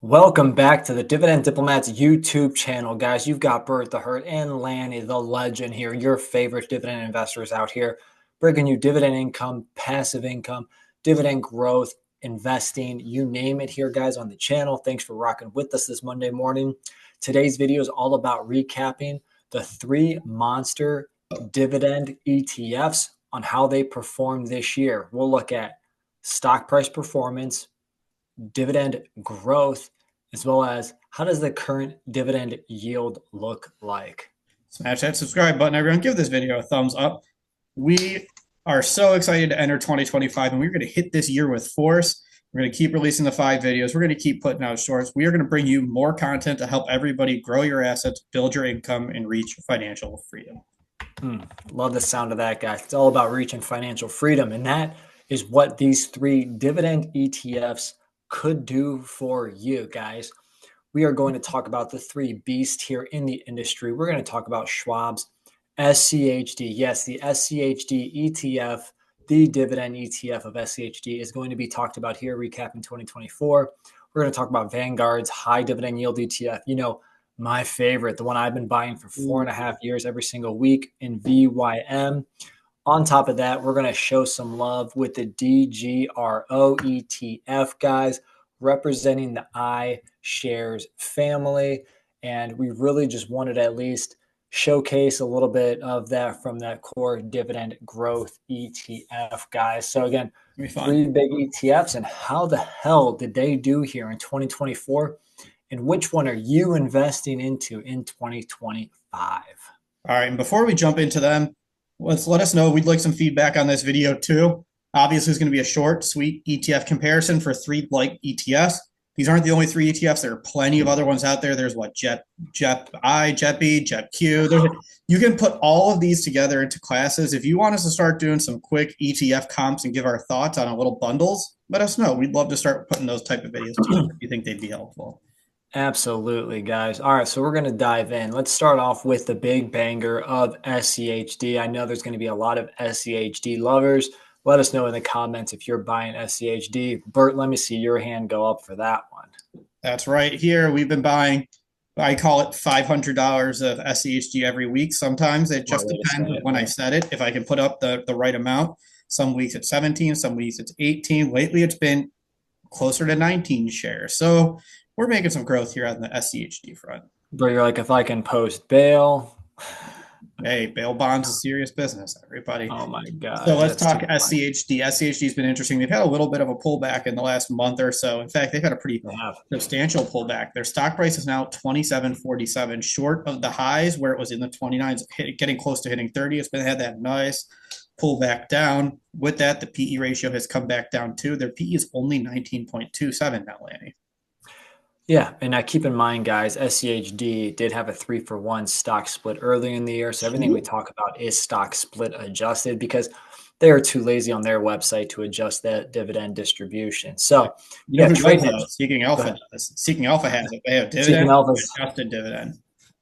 Welcome back to the Dividend Diplomats YouTube channel, guys. You've got Bert the Hurt and Lanny the Legend here, your favorite dividend investors out here, bringing you dividend income, passive income, dividend growth, investing, you name it here, guys, on the channel. Thanks for rocking with us this Monday morning. Today's video is all about recapping the three monster dividend ETFs on how they performed this year. We'll look at stock price performance, dividend growth, as well as how does the current dividend yield look like? Smash that subscribe button, everyone. Give this video a thumbs up. We are so excited to enter 2025, and we're going to hit this year with force. We're going to keep releasing the 5 videos. We're going to keep putting out shorts. We are going to bring you more content to help everybody grow your assets, build your income, and reach financial freedom. Love the sound of that, guys. It's all about reaching financial freedom, and that is what these three dividend ETFs could do for you, guys. We are going to talk about the three beasts here in the industry. We're going to talk about Schwab's SCHD. Yes, the SCHD ETF, the dividend ETF of SCHD, is going to be talked about here, recapping 2024. We're going to talk about Vanguard's high dividend yield ETF. You know, my favorite, the one I've been buying for 4.5 years every single week in VYM. On top of that, we're going to show some love with the DGRO ETF, guys, representing the iShares family. And we really just wanted to at least showcase a little bit of that from that core dividend growth ETF, guys. So again, three big ETFs, and how the hell did they do here in 2024? And which one are you investing into in 2025? All right, and before we jump into them, let us know. We'd like some feedback on this video too. Obviously, it's going to be a short, sweet ETF comparison for three like ETFs. These aren't the only three ETFs. There are plenty of other ones out there. There's what, JEP-I, JEP-B, JEP-Q. You can put all of these together into classes. If you want us to start doing some quick ETF comps and give our thoughts on a little bundles, let us know. We'd love to start putting those type of videos together if you think they'd be helpful. Absolutely, guys. All right, so we're going to dive in. Let's start off with the big banger of SCHD. I know there's going to be a lot of SCHD lovers. Let us know in the comments if you're buying SCHD. Bert, let me see your hand go up for that one. That's right. Here we've been buying, I call it $500 of SCHD every week. Sometimes it just depends when I set it, if I can put up the right amount. Some weeks it's 17, some weeks it's 18. Lately it's been closer to 19 shares. So we're making some growth here on the SCHD front. But you're like, if I can post bail. Hey, bail bonds is serious business, everybody. Oh, my God. So let's talk SCHD. SCHD has been interesting. They've had a little bit of a pullback in the last month or so. In fact, they've had a pretty substantial pullback. Their stock price is now $27.47, short of the highs where it was in the 29s, getting close to hitting 30. It's been had that nice pullback down. With that, the PE ratio has come back down too. Their PE is only 19.27 now, Lanny. Yeah, and now keep in mind, guys, SCHD did have a 3-for-1 stock split earlier in the year. So everything we talk about is stock split adjusted because they are too lazy on their website to adjust that dividend distribution. So yeah, Seeking Alpha does. Seeking Alpha has it. They have dividend, adjusted dividend.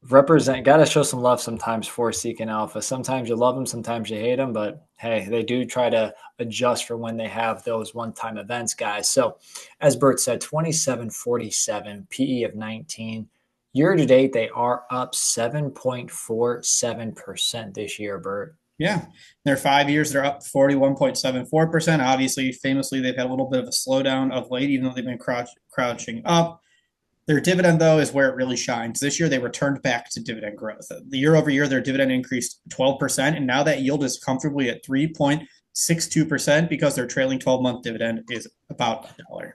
Got to show some love sometimes for Seeking Alpha. Sometimes you love them, sometimes you hate them, but hey, they do try to adjust for when they have those one-time events, guys. So as Bert said, 27.47, PE of 19. Year to date, they are up 7.47% this year, Bert. Yeah, their 5 years, they're up 41.74%. Obviously, famously, they've had a little bit of a slowdown of late, even though they've been crouching up. Their dividend, though, is where it really shines. This year, they returned back to dividend growth. The year over year, their dividend increased 12%, and now that yield is comfortably at 3.62% because their trailing 12-month dividend is about $1.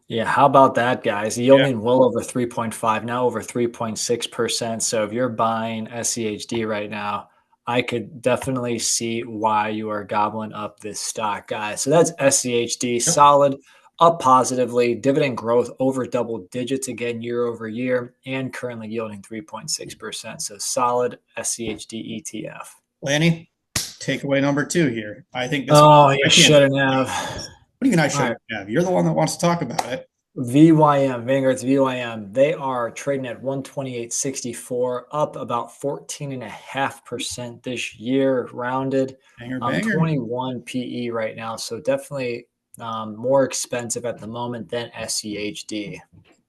Yeah, how about that, guys? Yielding well over 3.5, now over 3.6%. So if you're buying SCHD right now, I could definitely see why you are gobbling up this stock, guys. So that's SCHD, solid, up positively, dividend growth over double digits again year over year, and currently yielding 3.6%. So solid SCHD ETF. Lanny, takeaway number 2 here. I think this. Oh, you shouldn't have. What do you mean I shouldn't have? You're the one that wants to talk about it. VYM, Vanguard's VYM, they are trading at 128.64, up about 14.5% this year, rounded. 21 PE right now, so definitely more expensive at the moment than SCHD.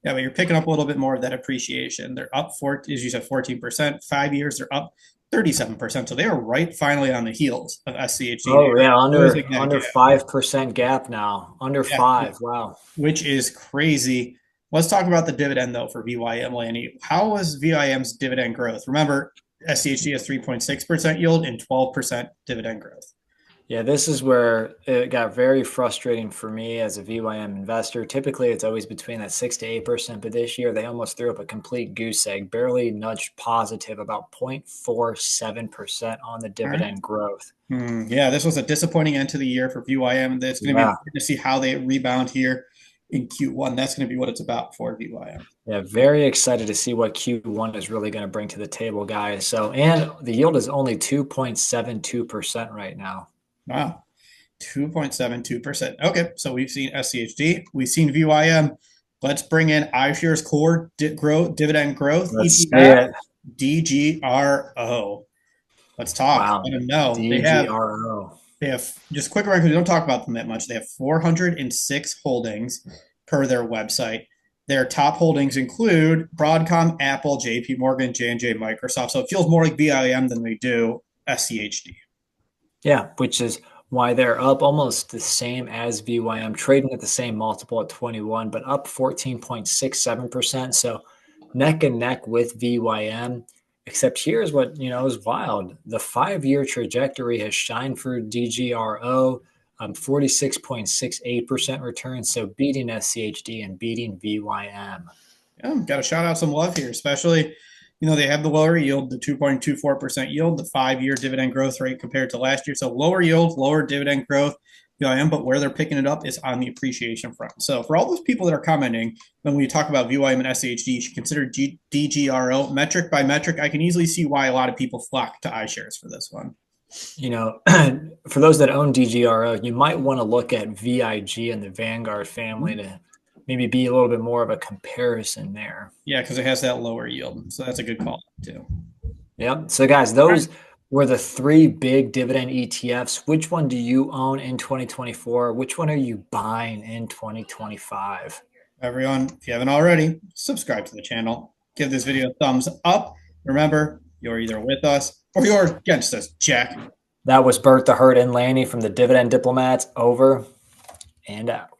Yeah, but you're picking up a little bit more of that appreciation. They're up as you said, 14%. 5 years, they're up 37%. So they are right finally on the heels of SCHD. Oh They're yeah, closing that under gap. 5% gap now. Under Yeah, 5. Wow. which is crazy. Let's talk about the dividend though for VYM, Lanny. How was VYM's dividend growth? Remember, SCHD has 3.6% yield and 12% dividend growth. Yeah, this is where it got very frustrating for me as a VYM investor. Typically, it's always between that 6 to 8%, but this year they almost threw up a complete goose egg, barely nudged positive, about 0.47% on the All right. dividend growth. Yeah, this was a disappointing end to the year for VYM. It's going to be Yeah, important to see how they rebound here in Q1. That's going to be what it's about for VYM. yeah, very excited to see what Q1 is really going to bring to the table, guys. So, and the yield is only 2.72% right now. Wow. 2.72%. Okay, so we've seen SCHD, we've seen VYM. Let's bring in iShare's core dividend growth Let's ETF, say it. DGRO. Let's talk. Wow. Let them know. DGRO. They have just quick record. We don't talk about them that much. They have 406 holdings per their website. Their top holdings include Broadcom, Apple, JP Morgan, J&J, Microsoft. So it feels more like VIM than they do SCHD. Yeah, which is why they're up almost the same as VYM, trading at the same multiple at 21, but up 14.67%. So neck and neck with VYM. Except here's what is wild. The 5-year trajectory has shined for DGRO, 46.68% return. So beating SCHD and beating VYM. Yeah, got to shout out some love here, especially, they have the lower yield, the 2.24% yield, the 5-year dividend growth rate compared to last year. So lower yield, lower dividend growth, but where they're picking it up is on the appreciation front. So for all those people that are commenting, when we talk about VYM and SHD, you should consider DGRO metric by metric. I can easily see why a lot of people flock to iShares for this one. For those that own DGRO, you might want to look at VIG and the Vanguard family to maybe be a little bit more of a comparison there. Yeah, because it has that lower yield. So that's a good call too. Yep. So guys, those were the 3 big dividend ETFs. Which one do you own in 2024? Which one are you buying in 2025? Everyone, if you haven't already, subscribe to the channel. Give this video a thumbs up. Remember, you're either with us or you're against us, Jack. That was Bert the Herd and Lanny from the Dividend Diplomats. Over and out.